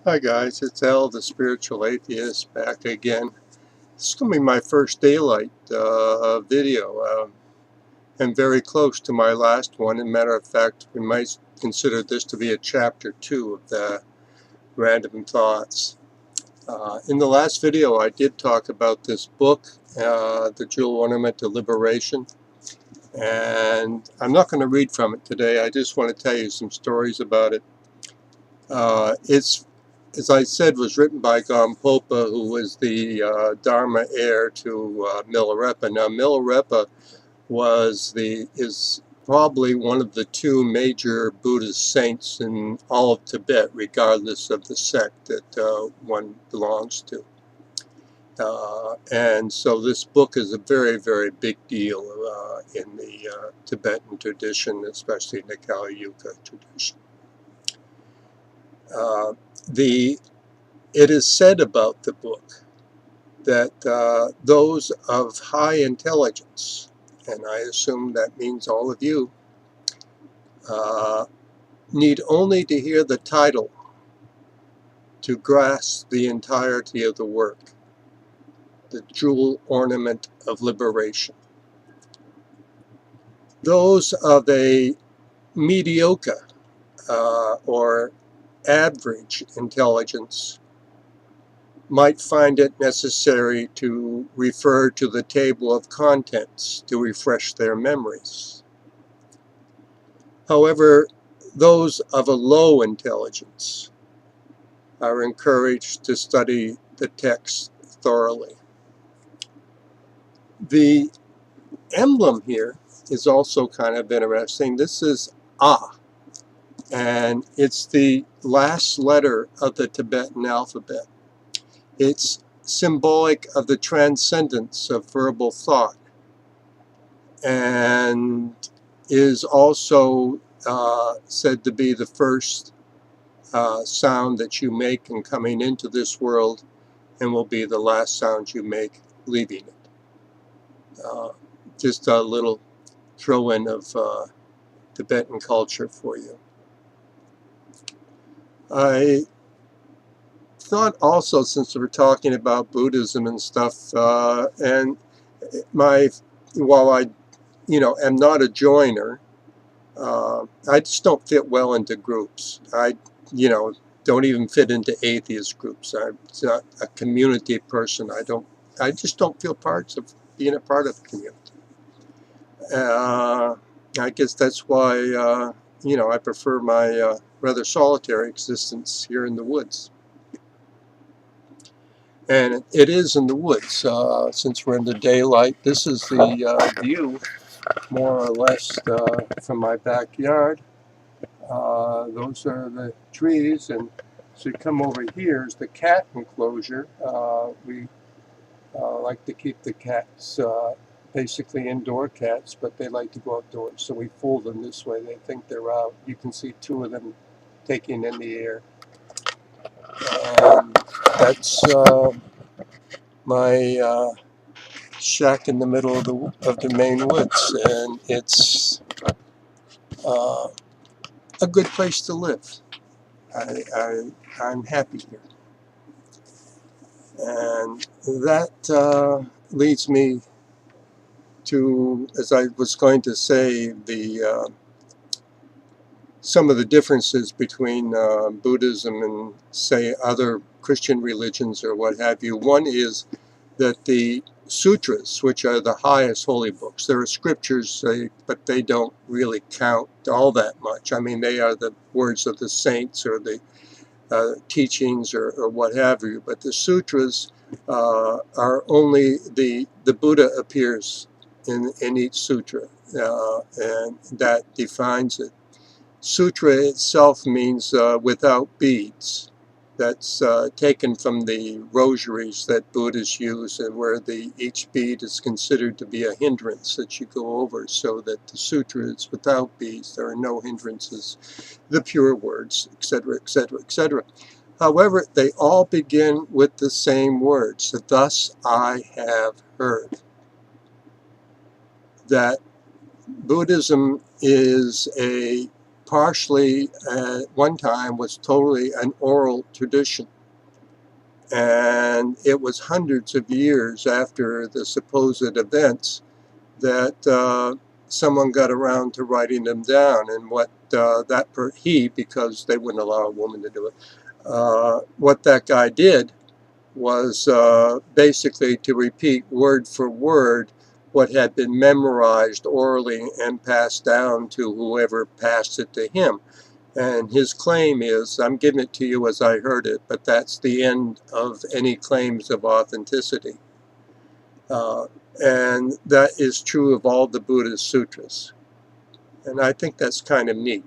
Hi guys, it's Al, the Spiritual Atheist, back again. This is going to be my first daylight video, and very close to my last one. As a matter of fact, we might consider this to be a chapter 2 of the Random Thoughts. In the last video, I did talk about this book, The Jewel Ornament of Liberation, and I'm not going to read from it today. I just want to tell you some stories about it. It's, as I said, was written by Gampopa, who was the Dharma heir to Milarepa. Now, Milarepa is probably one of the two major Buddhist saints in all of Tibet, regardless of the sect that one belongs to. And so this book is a very, very big deal in the Tibetan tradition, especially in the Kali Yuga tradition. It is said about the book that those of high intelligence, and I assume that means all of you, need only to hear the title to grasp the entirety of the work, The Jewel Ornament of Liberation. Those of a mediocre or average intelligence might find it necessary to refer to the table of contents to refresh their memories. However, those of a low intelligence are encouraged to study the text thoroughly. The emblem here is also kind of interesting. This is A, and it's the last letter of the Tibetan alphabet. It's symbolic of the transcendence of verbal thought, and is also said to be the first sound that you make in coming into this world, and will be the last sound you make leaving it. Just a little throw-in of Tibetan culture for you. I thought also, since we're talking about Buddhism and stuff, and while I am not a joiner, I just don't fit well into groups. I don't even fit into atheist groups. I'm not a community person. I just don't feel parts of being a part of a community. I guess that's why I prefer my rather solitary existence here in the woods. And it is in the woods, since we're in the daylight. This is the view, more or less, from my backyard. Those are the trees, and so you come over here is the cat enclosure. We like to keep the cats basically indoor cats, but they like to go outdoors, so we fool them this way. They think they're out. You can see two of them taking in the air. And that's my shack in the middle of the Maine woods, and it's a good place to live. I'm happy here. And that leads me to, as I was going to say, some of the differences between Buddhism and, say, other Christian religions or what have you. One is that the sutras, which are the highest holy books, there are scriptures, but they don't really count all that much. I mean, they are the words of the saints or the teachings or what have you, but the sutras are only the Buddha appears in each sutra, and that defines it. Sutra itself means without beads. That's taken from the rosaries that Buddhists use, and where each bead is considered to be a hindrance that you go over, so that the sutra is without beads. There are no hindrances, the pure words, etc., etc., etc. However, they all begin with the same words. Thus I have heard. That Buddhism is a partially at one time was totally an oral tradition. And it was hundreds of years after the supposed events that someone got around to writing them down. And what because they wouldn't allow a woman to do it, what that guy did was basically to repeat word for word what had been memorized orally and passed down to whoever passed it to him. And his claim is, I'm giving it to you as I heard it, but that's the end of any claims of authenticity. And that is true of all the Buddhist sutras. And I think that's kind of neat.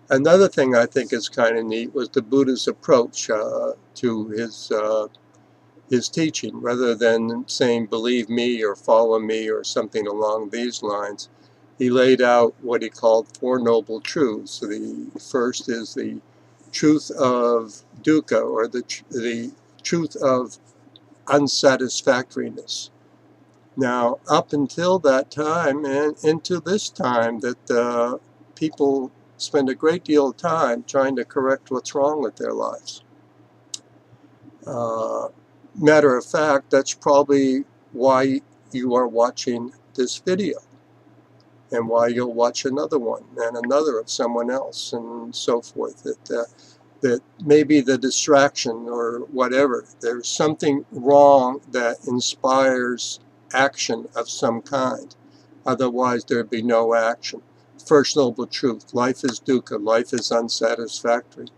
Another thing I think is kind of neat was the Buddha's approach to his teaching. Rather than saying, believe me or follow me or something along these lines, he laid out what he called 4 noble truths. So the first is the truth of dukkha, or the truth of unsatisfactoriness. Now, up until that time and into this time, that people spend a great deal of time trying to correct what's wrong with their lives. Matter of fact, that's probably why you are watching this video, and why you'll watch another one and another of someone else and so forth. That maybe the distraction or whatever, there's something wrong that inspires action of some kind. Otherwise, there'd be no action. First noble truth, life is dukkha, life is unsatisfactory.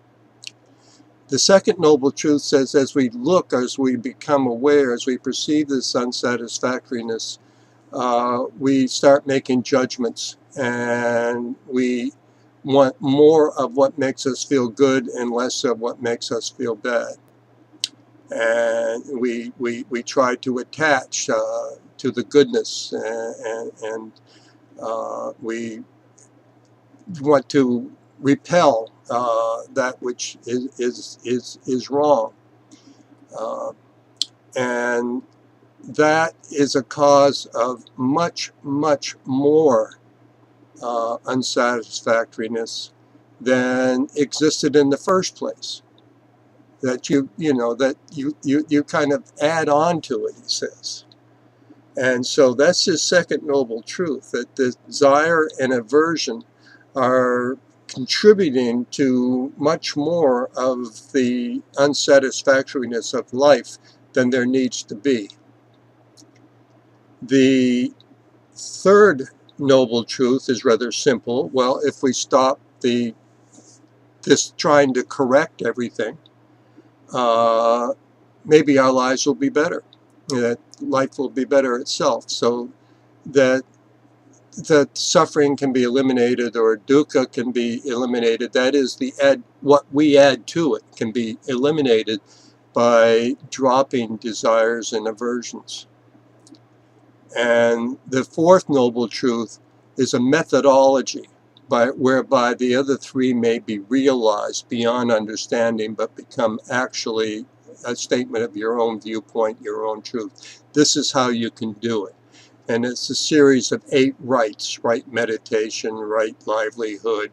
The second noble truth says, as we look, as we become aware, as we perceive this unsatisfactoriness, we start making judgments, and we want more of what makes us feel good and less of what makes us feel bad. And we try to attach to the goodness, and we want to repel that which is wrong. And that is a cause of much, much more unsatisfactoriness than existed in the first place. That you kind of add on to it, he says. And so that's his second noble truth, that desire and aversion are contributing to much more of the unsatisfactoriness of life than there needs to be. The third noble truth is rather simple. Well, if we stop this trying to correct everything, maybe our lives will be better. That life will be better itself. So that suffering can be eliminated, or dukkha can be eliminated. That is what we add to it can be eliminated by dropping desires and aversions. And the fourth noble truth is a methodology whereby the other 3 may be realized beyond understanding, but become actually a statement of your own viewpoint, your own truth. This is how you can do it. And it's a series of 8 rights: right meditation, right livelihood,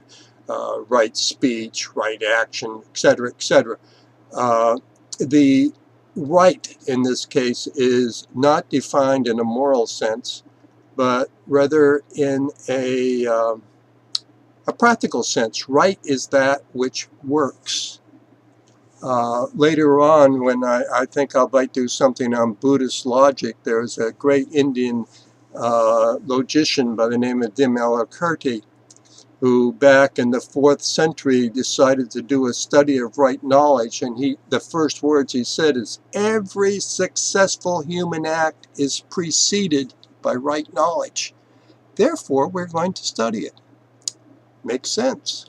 right speech, right action, etc., etc. The right in this case is not defined in a moral sense, but rather in a practical sense. Right is that which works. Later on, when I think I might do something on Buddhist logic, there's a great Indian logician by the name of Dimalakurti, who back in the 4th century decided to do a study of right knowledge, and the first words he said is, every successful human act is preceded by right knowledge. Therefore, we're going to study it. Makes sense.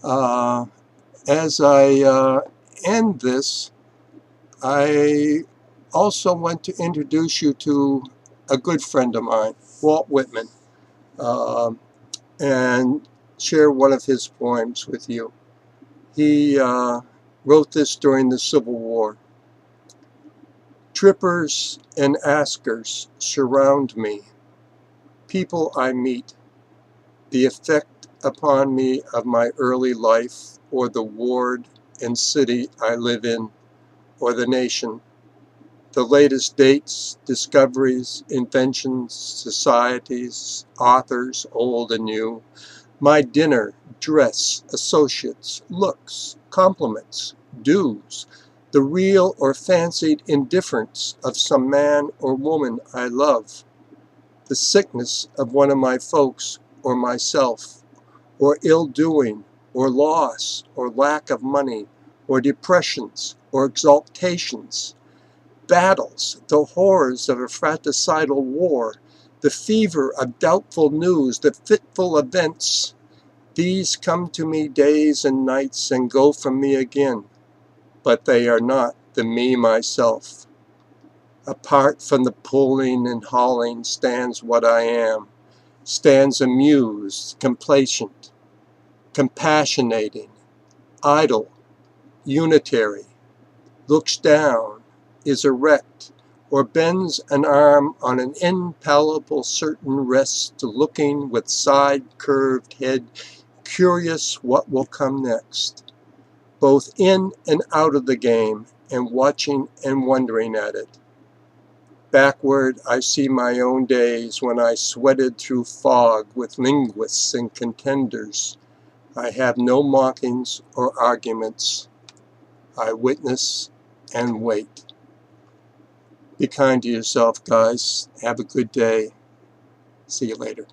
As I end this, I also want to introduce you to a good friend of mine, Walt Whitman, and share one of his poems with you. He wrote this during the Civil War. Trippers and askers surround me, people I meet, the effect upon me of my early life, or the ward and city I live in, or the nation, the latest dates, discoveries, inventions, societies, authors, old and new, my dinner, dress, associates, looks, compliments, dues, the real or fancied indifference of some man or woman I love, the sickness of one of my folks or myself, or ill-doing, or loss, or lack of money, or depressions, or exaltations, battles, the horrors of a fratricidal war, the fever of doubtful news, the fitful events, these come to me days and nights and go from me again, but they are not the me myself. Apart from the pulling and hauling stands what I am, stands amused, complacent, compassionating, idle, unitary, looks down, is erect, or bends an arm on an impalpable certain rest, looking with side-curved head, curious what will come next, both in and out of the game, and watching and wondering at it. Backward, I see my own days when I sweated through fog with linguists and contenders. I have no mockings or arguments. I witness and wait. Be kind to yourself, guys. Have a good day. See you later.